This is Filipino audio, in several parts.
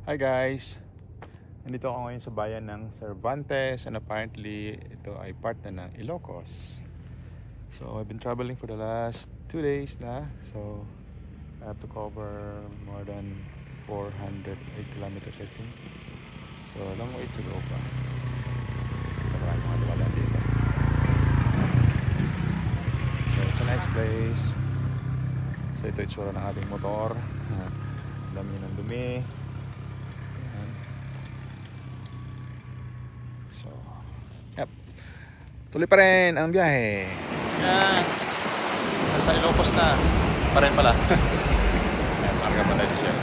Hi guys! Nandito ako ngayon sa bayan ng Cervantes and apparently ito ay part na ng Ilocos. So I've been traveling for the last 2 days na. So I have to cover more than 408 kilometers I think. So a long way to go pa. Maraming mga dumadaan dito. So it's a nice place. So ito itsura ng ating motor. Dami ng dumi. Ayan. So, yep. Tuloy pa rin ang biyahe. Yan. Nasa Ilocos na. Pa rin pala. Ayan, marga pa tayo siya.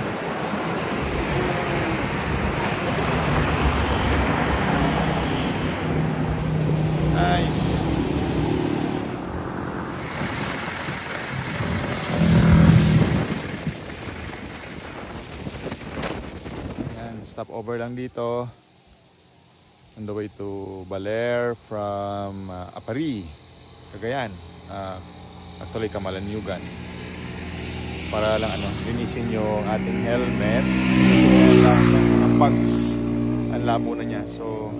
Nice. Stop over lang dito on the way to Baler from Apari, Cagayan, actually Camalaniugan, para lang linisin yung ating helmet. Ang bugs, ang labo na niya, so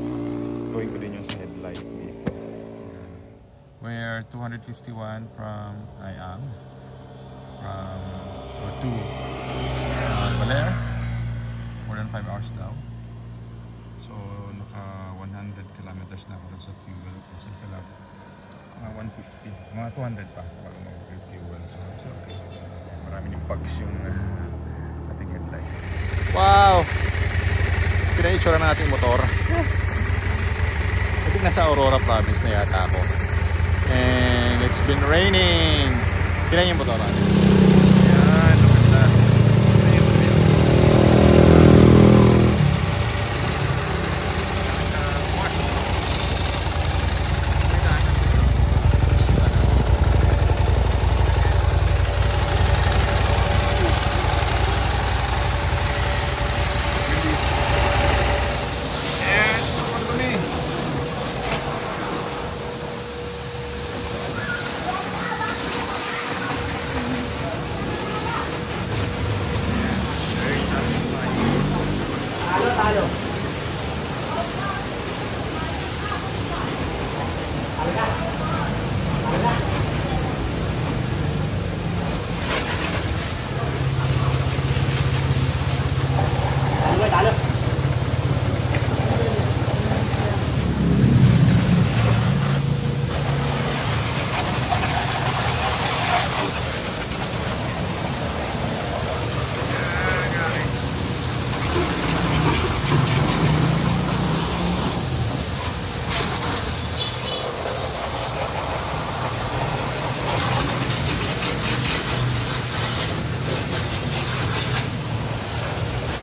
gawin ko din yung sa headlight dito. We're 251 from or to Baler. More than 5 hours daw. So naka 100 kilometers na ako sa fuel. Kasi still have 150, mga 200 pa bago mag-fuel. So okay. Marami ng bugs yung ating headlight. Wow! Pinaitsura na ating motor. I think nasa Aurora province na yata ako. And it's been raining. Kailan yung motor natin? Yan, maganda. Talo.